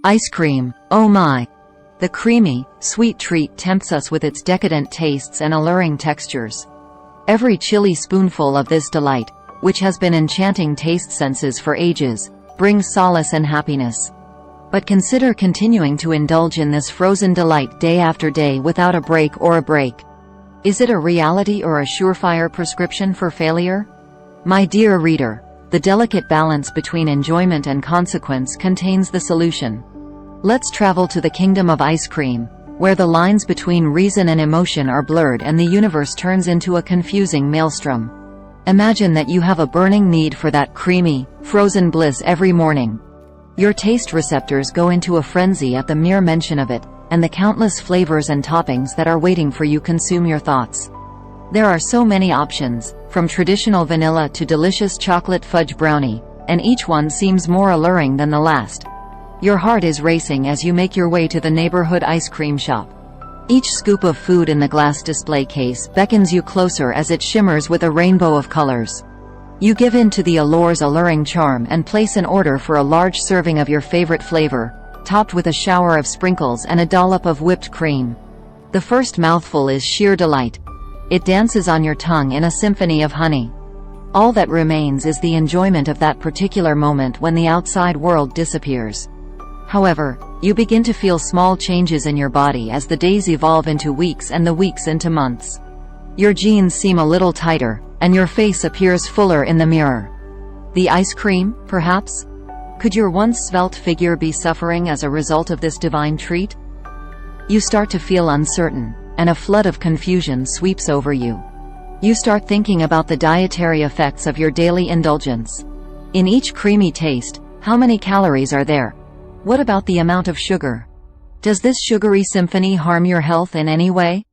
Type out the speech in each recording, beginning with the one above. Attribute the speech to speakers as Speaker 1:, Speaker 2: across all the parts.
Speaker 1: Ice cream, oh my! The creamy, sweet treat tempts us with its decadent tastes and alluring textures. Every chilly spoonful of this delight, which has been enchanting taste senses for ages, brings solace and happiness. But consider continuing to indulge in this frozen delight day after day without a break or a break. Is it a reality or a surefire prescription for failure? My dear reader, the delicate balance between enjoyment and consequence contains the solution. Let's travel to the kingdom of ice cream, where the lines between reason and emotion are blurred and the universe turns into a confusing maelstrom. Imagine that you have a burning need for that creamy, frozen bliss every morning. Your taste receptors go into a frenzy at the mere mention of it, and the countless flavors and toppings that are waiting for you consume your thoughts. There are so many options, from traditional vanilla to delicious chocolate fudge brownie, and each one seems more alluring than the last. Your heart is racing as you make your way to the neighborhood ice cream shop. Each scoop of food in the glass display case beckons you closer as it shimmers with a rainbow of colors. You give in to the allure's alluring charm and place an order for a large serving of your favorite flavor, topped with a shower of sprinkles and a dollop of whipped cream. The first mouthful is sheer delight. It dances on your tongue in a symphony of honey. All that remains is the enjoyment of that particular moment when the outside world disappears. However, you begin to feel small changes in your body as the days evolve into weeks and the weeks into months. Your jeans seem a little tighter, and your face appears fuller in the mirror. The ice cream, perhaps? Could your once svelte figure be suffering as a result of this divine treat? You start to feel uncertain, and a flood of confusion sweeps over you. You start thinking about the dietary effects of your daily indulgence. In each creamy taste, how many calories are there? What about the amount of sugar? Does this sugary symphony harm your health in any way?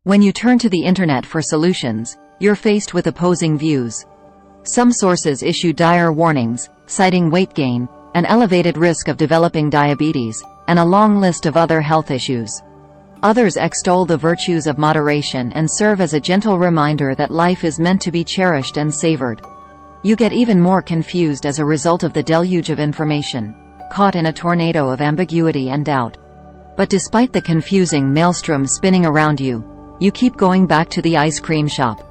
Speaker 1: When you turn to the internet for solutions, you're faced with opposing views. Some sources issue dire warnings, citing weight gain, an elevated risk of developing diabetes, and a long list of other health issues. Others extol the virtues of moderation and serve as a gentle reminder that life is meant to be cherished and savored. You get even more confused as a result of the deluge of information, caught in a tornado of ambiguity and doubt. But despite the confusing maelstrom spinning around you, you keep going back to the ice cream shop.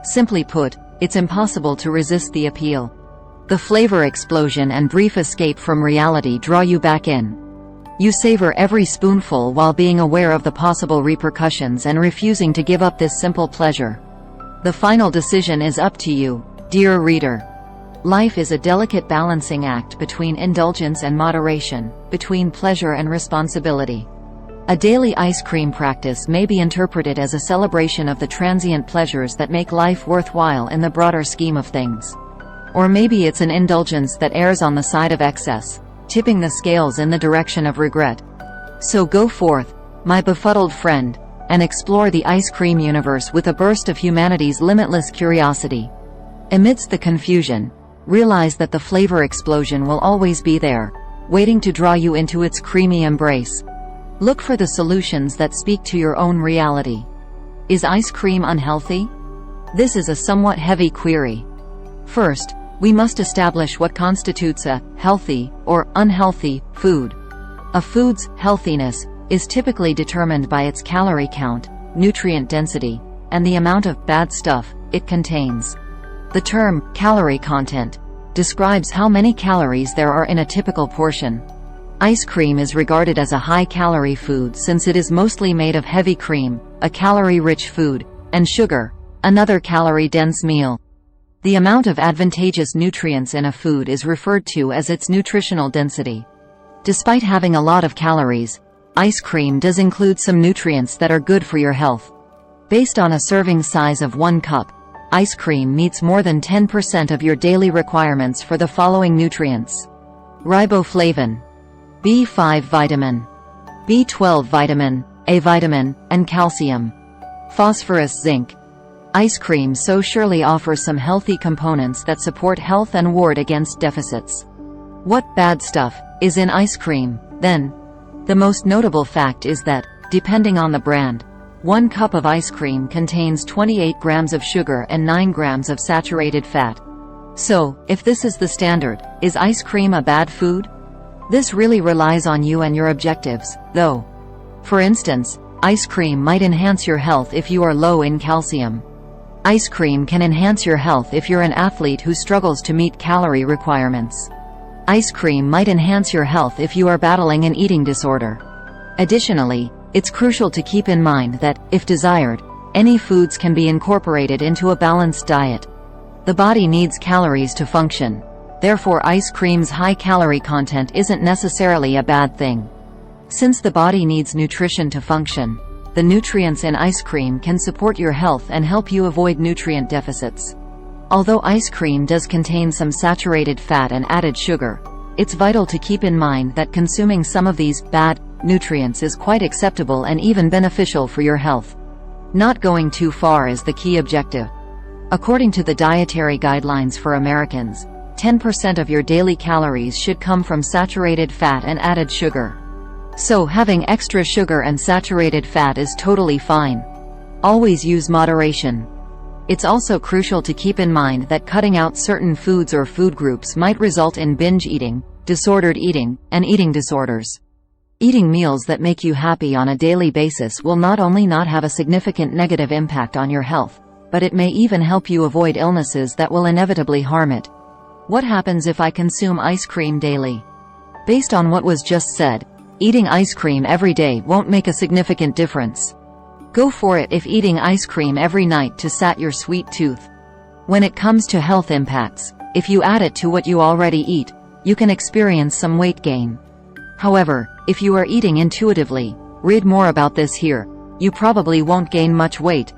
Speaker 1: Simply put, it's impossible to resist the appeal. The flavor explosion and brief escape from reality draw you back in. You savor every spoonful while being aware of the possible repercussions and refusing to give up this simple pleasure. The final decision is up to you, dear reader. Life is a delicate balancing act between indulgence and moderation, between pleasure and responsibility. A daily ice cream practice may be interpreted as a celebration of the transient pleasures that make life worthwhile in the broader scheme of things. Or maybe it's an indulgence that errs on the side of excess, tipping the scales in the direction of regret. So go forth, my befuddled friend, and explore the ice cream universe with a burst of humanity's limitless curiosity. Amidst the confusion, realize that the flavor explosion will always be there, waiting to draw you into its creamy embrace. Look for the solutions that speak to your own reality. Is ice cream unhealthy? This is a somewhat heavy query. First, we must establish what constitutes a healthy or unhealthy food. A food's healthiness is typically determined by its calorie count, nutrient density, and the amount of bad stuff it contains. The term calorie content describes how many calories there are in a typical portion. Ice cream is regarded as a high-calorie food since it is mostly made of heavy cream, a calorie-rich food, and sugar, another calorie-dense meal. The amount of advantageous nutrients in a food is referred to as its nutritional density. Despite having a lot of calories, ice cream does include some nutrients that are good for your health. Based on a serving size of 1 cup, ice cream meets more than 10% of your daily requirements for the following nutrients: riboflavin, B5 vitamin, B12 vitamin, A vitamin, and calcium, phosphorus, zinc. Ice cream so surely offers some healthy components that support health and ward against deficits. What bad stuff is in ice cream, then? The most notable fact is that, depending on the brand, 1 cup of ice cream contains 28 grams of sugar and 9 grams of saturated fat. So, if this is the standard, is ice cream a bad food? This really relies on you and your objectives, though. For instance, ice cream might enhance your health if you are low in calcium. Ice cream can enhance your health if you're an athlete who struggles to meet calorie requirements. Ice cream might enhance your health if you are battling an eating disorder. Additionally, it's crucial to keep in mind that, if desired, any foods can be incorporated into a balanced diet. The body needs calories to function. Therefore, ice cream's high calorie content isn't necessarily a bad thing. Since the body needs nutrition to function, the nutrients in ice cream can support your health and help you avoid nutrient deficits. Although ice cream does contain some saturated fat and added sugar, it's vital to keep in mind that consuming some of these bad nutrients is quite acceptable and even beneficial for your health. Not going too far is the key objective. According to the Dietary Guidelines for Americans, 10% of your daily calories should come from saturated fat and added sugar. So having extra sugar and saturated fat is totally fine. Always use moderation. It's also crucial to keep in mind that cutting out certain foods or food groups might result in binge eating, disordered eating, and eating disorders. Eating meals that make you happy on a daily basis will not only not have a significant negative impact on your health, but it may even help you avoid illnesses that will inevitably harm it. What happens if I consume ice cream daily? Based on what was just said, eating ice cream every day won't make a significant difference. Go for it if eating ice cream every night to sat your sweet tooth. When it comes to health impacts, if you add it to what you already eat, you can experience some weight gain. However, if you are eating intuitively, read more about this here, you probably won't gain much weight.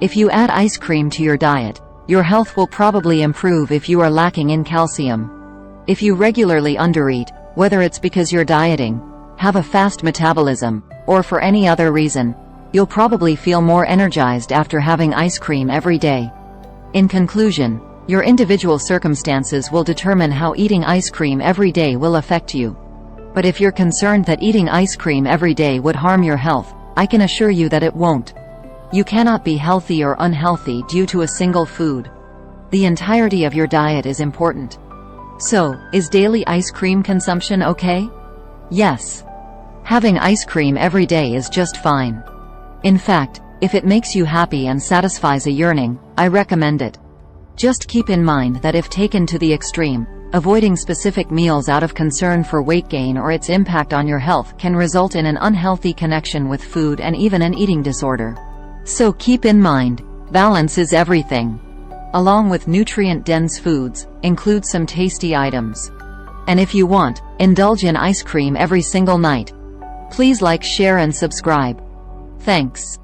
Speaker 1: If you add ice cream to your diet, your health will probably improve if you are lacking in calcium. If you regularly undereat, whether it's because you're dieting, have a fast metabolism, or for any other reason, you'll probably feel more energized after having ice cream every day. In conclusion, your individual circumstances will determine how eating ice cream every day will affect you. But if you're concerned that eating ice cream every day would harm your health, I can assure you that it won't. You cannot be healthy or unhealthy due to a single food. The entirety of your diet is important. So, is daily ice cream consumption okay? Yes. Having ice cream every day is just fine. In fact, if it makes you happy and satisfies a yearning, I recommend it. Just keep in mind that if taken to the extreme, avoiding specific meals out of concern for weight gain or its impact on your health can result in an unhealthy connection with food and even an eating disorder. So keep in mind, balance is everything. Along with nutrient-dense foods, include some tasty items. And if you want, indulge in ice cream every single night. Please like, share and subscribe. Thanks.